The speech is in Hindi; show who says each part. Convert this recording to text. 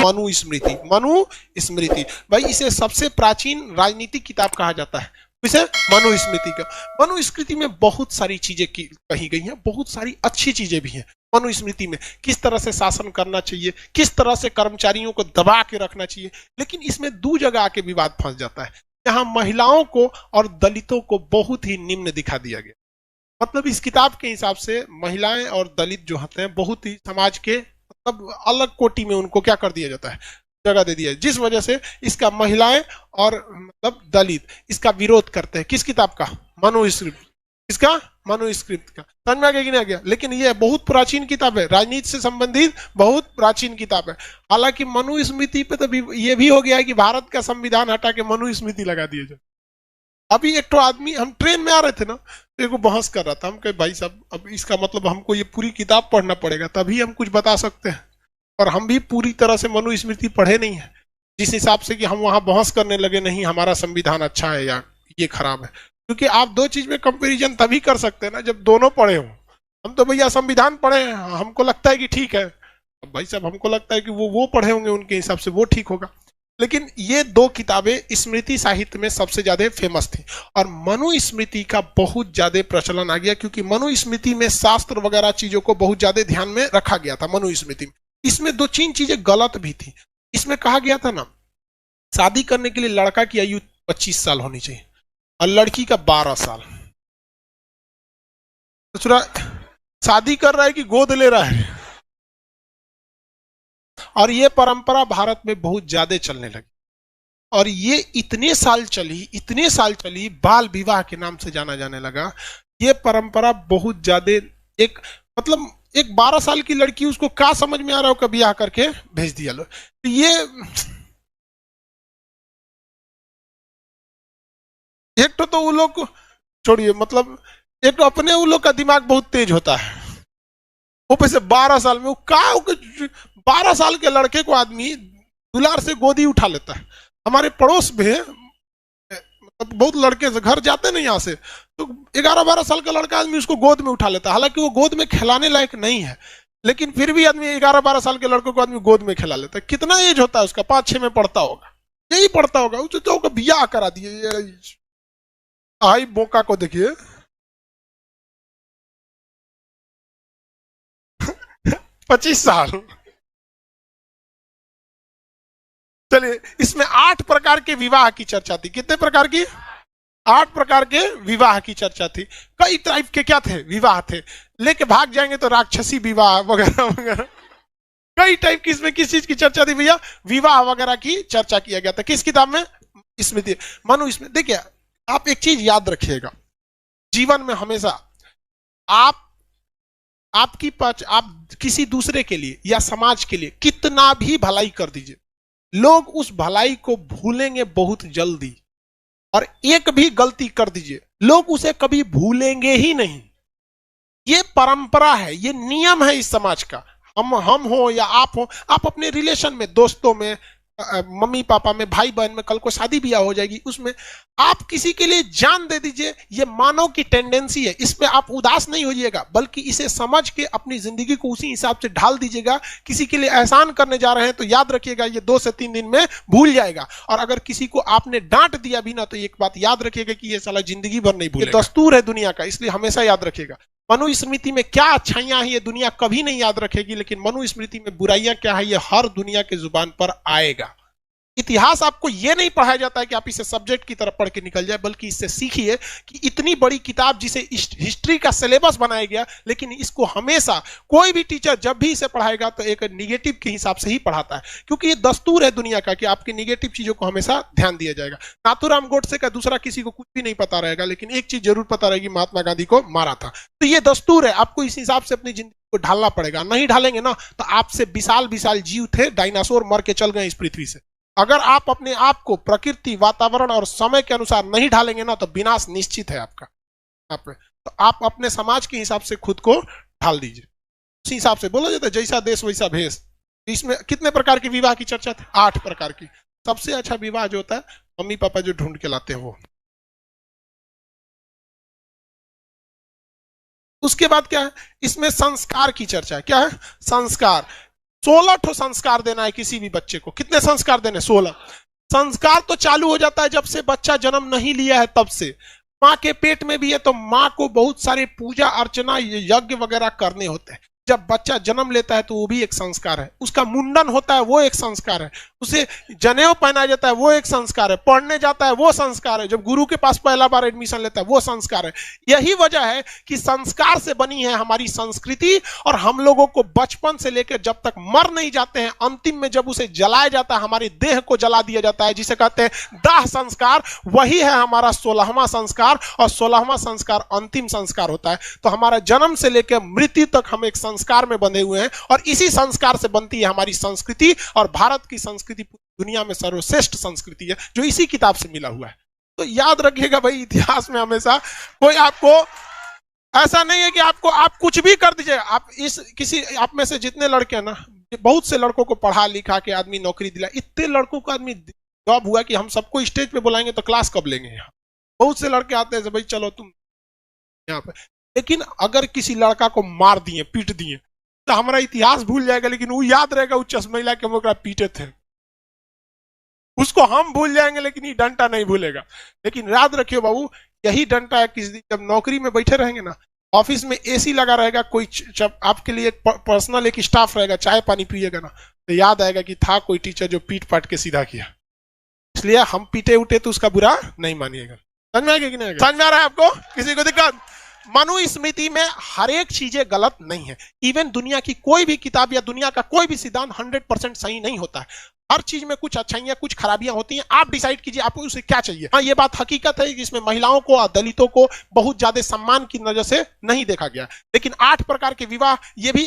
Speaker 1: मनुस्मृति। मनुस्मृति भाई इसे सबसे प्राचीन राजनीतिक किताब कहा जाता है, इसे मनुस्मृति का। मनुस्मृति में बहुत सारी चीजें कही गई हैं, बहुत सारी अच्छी चीजें भी हैं मनुस्मृति में। किस तरह से शासन करना चाहिए, किस तरह से कर्मचारियों को दबा के रखना चाहिए। लेकिन इसमें दो जगह आके विवाद फंस जाता है। यहाँ महिलाओं को और दलितों को बहुत ही निम्न दिखा दिया गया। मतलब इस किताब के हिसाब से महिलाएं और दलित जो होते हैं बहुत ही समाज के मतलब अलग कोटि में उनको क्या कर दिया जाता है, जगह दे दिया है, जिस वजह से इसका महिलाएं और मतलब दलित इसका विरोध करते हैं। किस किताब का? मनुस्मृति। इसका मनुस्मृति का। समझ में आ गया कि नहीं आ गया? लेकिन यह बहुत प्राचीन किताब है, राजनीति से संबंधित बहुत प्राचीन किताब है। हालांकि मनुस्मृति पे तो ये भी हो गया है कि भारत का संविधान हटा के मनुस्मृति लगा दिया जाए। अभी एक तो आदमी, हम ट्रेन में आ रहे थे ना, तो एक बहस कर रहा था, हम कहे भाई साहब अब इसका मतलब हमको ये पूरी किताब पढ़ना पड़ेगा तभी हम कुछ बता सकते हैं, और हम भी पूरी तरह से मनुस्मृति पढ़े नहीं है, जिस हिसाब से कि हम वहां बहस करने लगे नहीं हमारा संविधान अच्छा है या ये खराब है। क्योंकि आप दो चीज में कंपैरिजन तभी कर सकते हैं ना जब दोनों पढ़े हो। हम तो भैया संविधान पढ़े हैं, हमको लगता है कि ठीक है, अब भाई साहब हमको लगता है कि वो पढ़े होंगे, उनके हिसाब से वो ठीक होगा। लेकिन ये दो किताबें स्मृति साहित्य में सबसे ज्यादा फेमस थी, और मनुस्मृति का बहुत ज्यादा प्रचलन आ गया क्योंकि मनुस्मृति में शास्त्र वगैरह चीजों को बहुत ज्यादा ध्यान में रखा गया था। मनुस्मृति में इसमें दो तीन चीजें गलत भी थी। इसमें कहा गया था ना, शादी करने के लिए लड़का की आयु 25 साल होनी चाहिए और लड़की का 12 साल। दूसरा, शादी कर रहा है कि गोद ले रहा है। और ये परंपरा भारत में बहुत ज्यादा चलने लगी, और ये इतने साल चली, बाल विवाह के नाम से जाना जाने लगा। ये परंपरा बहुत ज्यादा, एक मतलब एक 12 साल की लड़की, उसको क्या समझ में आ रहा हो, कभी आकर के भेज दिया लो। तो ये एक तो वो लोग छोड़िए, मतलब एक तो अपने वो लोग का दिमाग बहुत तेज होता है, वो पैसे 12 साल में वो क्या 12 साल के लड़के को आदमी दुलार से गोदी उठा लेता है। हमारे पड़ोस में मतलब बहुत लड़के से घर जाते नहीं यहाँ से, तो 11-12 साल का लड़का आदमी उसको गोद में उठा लेता है। हालांकि वो गोद में खिलाने लायक नहीं है, लेकिन फिर भी आदमी 11-12 साल के लड़कों को आदमी गोद में खिला लेता है। कितना एज होता है उसका? 5-6 में पढ़ता होगा, यही पढ़ता होगा। उसे तो बियाह करा दिए। आई बोका को देखिए 25 साल। चलिए, इसमें 8 प्रकार के विवाह की चर्चा थी। कितने प्रकार की? 8 प्रकार के विवाह की चर्चा थी। कई टाइप के क्या थे? विवाह थे। लेके भाग जाएंगे तो राक्षसी विवाह वगैरह वगैरह, कई टाइप की। इसमें किस चीज की चर्चा थी भैया? विवाह वगैरह की चर्चा किया गया था। किस किताब में? स्मृति, मनुस्मृति। देखिए, आप एक चीज याद रखिएगा, जीवन में हमेशा आप किसी दूसरे के लिए या समाज के लिए कितना भी भलाई कर दीजिए, लोग उस भलाई को भूलेंगे बहुत जल्दी। और एक भी गलती कर दीजिए, लोग उसे कभी भूलेंगे ही नहीं। ये परंपरा है, ये नियम है इस समाज का। हम हो या आप हो, आप अपने रिलेशन में, दोस्तों में, मम्मी पापा में, भाई बहन में, कल को शादी ब्याह हो जाएगी, उसमें आप किसी के लिए जान दे दीजिए। ये मानव की टेंडेंसी है, इस पे आप उदास नहीं होइएगा, बल्कि इसे समझ के अपनी जिंदगी को उसी हिसाब से ढाल दीजिएगा। किसी के लिए एहसान करने जा रहे हैं तो याद रखिएगा ये 2 से 3 दिन में भूल जाएगा। और अगर किसी को आपने डांट दिया भी ना, तो एक बात याद रखिएगा कि ये साला जिंदगी भर नहीं भूलेगा। दस्तूर है दुनिया का, इसलिए हमेशा याद रखिएगा। मनुस्मृति में क्या अच्छाइयां हैं ये दुनिया कभी नहीं याद रखेगी, लेकिन मनुस्मृति में बुराइयां क्या है ये हर दुनिया के जुबान पर आएगा। इतिहास आपको यह नहीं पढ़ाया जाता है कि आप इसे सब्जेक्ट की तरफ पढ़ के निकल जाए, बल्कि इससे सीखिए कि इतनी बड़ी किताब जिसे हिस्ट्री का सिलेबस बनाया गया, लेकिन इसको हमेशा कोई भी टीचर जब भी इसे पढ़ाएगा तो एक निगेटिव के हिसाब से ही पढ़ाता है, क्योंकि ये दस्तूर है दुनिया का कि आपकी निगेटिव चीजों को हमेशा ध्यान दिया जाएगा। नाथूराम गोडसे का दूसरा किसी को कुछ भी नहीं पता रहेगा, लेकिन एक चीज जरूर पता रहेगी, महात्मा गांधी को मारा था। तो ये दस्तूर है, आपको इस हिसाब से अपनी जिंदगी को ढालना पड़ेगा। नहीं ढालेंगे ना तो आपसे विशाल विशाल जीव थे, डायनासोर मर के चल गए इस पृथ्वी से। अगर आप अपने आप को प्रकृति, वातावरण और समय के अनुसार नहीं ढालेंगे ना तो विनाश निश्चित है आपका। तो आप अपने समाज के हिसाब से खुद को ढाल दीजिए, उसी हिसाब से। बोला जाता है जैसा देश वैसा भेष। इसमें कितने प्रकार की विवाह की चर्चा थी? 8 प्रकार की। सबसे अच्छा विवाह जो होता है, मम्मी पापा जो ढूंढ के लाते हैं वो। उसके बाद क्या है? इसमें संस्कार की चर्चा है। क्या है? संस्कार। 16 ठो संस्कार देना है किसी भी बच्चे को। कितने संस्कार देने? 16 संस्कार। तो चालू हो जाता है जब से बच्चा जन्म नहीं लिया है तब से। माँ के पेट में भी है तो माँ को बहुत सारे पूजा अर्चना यज्ञ वगैरह करने होते हैं। जब बच्चा जन्म लेता है तो वो भी एक संस्कार है। उसका मुंडन होता है वो एक संस्कार है। उसे जनेऊ पहनाया जाता है वो एक संस्कार है। पढ़ने जाता है वो संस्कार है। जब गुरु के पास पहला बार एडमिशन लेता है वो संस्कार है। यही वजह है कि संस्कार से बनी है हमारी संस्कृति। और हम लोगों को बचपन से लेकर जब तक मर नहीं जाते हैं, अंतिम में जब उसे जलाया जाता है, हमारे देह को जला दिया जाता है, जिसे कहते हैं दाह संस्कार, वही है हमारा 16वां संस्कार। और 16वां संस्कार अंतिम संस्कार होता है। तो हमारा जन्म से लेकर मृत्यु तक हम एक संस्कार में बंधे हुए हैं और इसी संस्कार से बनती है हमारी संस्कृति। और भारत की संस्कृति दुनिया में सर्वश्रेष्ठ संस्कृति है जो इसी किताब से मिला हुआ है। तो याद रखिएगा भाई, इतिहास में हमेशा कोई आपको ऐसा नहीं है कि आपको आप कुछ भी कर दीजिए। आप इस किसी आप में से जितने लड़के हैं ना, बहुत से लड़कों को पढ़ा लिखा के आदमी नौकरी दिला, इतने लड़कों का आदमी जॉब हुआ कि हम सबको स्टेज पे बुलाएंगे तो क्लास कब लेंगे यहाँ। बहुत से लड़के आते हैं भाई चलो तुम यहाँ पे, लेकिन अगर किसी लड़का को मार दिए, पीट दिए, तो हमारा इतिहास भूल जाएगा लेकिन वो याद रहेगा, वो चश्मेला के हम पीटे थे। उसको हम भूल जाएंगे लेकिन ये डंटा नहीं भूलेगा। लेकिन याद रखियो बाबू, यही डंटा है किसी दिन जब नौकरी में बैठे रहेंगे ना, ऑफिस में एसी लगा रहेगा, कोई जब आपके लिए पर्सनल एक स्टाफ रहेगा, चाय पानी पिएगा ना, तो याद आएगा कि था कोई टीचर जो पीट पाट के सीधा किया। इसलिए हम पीटे उठे तो उसका बुरा नहीं मानिएगा। समझ में आएगा कि नहीं? समझ में आ रहा है आपको? किसी को दिक्कत? मनुस्मृति में हर एक चीजें गलत नहीं है। इवन दुनिया की कोई भी किताब या दुनिया का कोई भी सिद्धांत 100% सही नहीं होता है। हर चीज में कुछ अच्छाइयां कुछ खराबियां होती हैं। आप डिसाइड कीजिए आपको उसे क्या चाहिए। हाँ, ये बात हकीकत है जिसमें महिलाओं को और दलितों को बहुत ज्यादा सम्मान की नजर से नहीं देखा गया। लेकिन 8 प्रकार के विवाह ये भी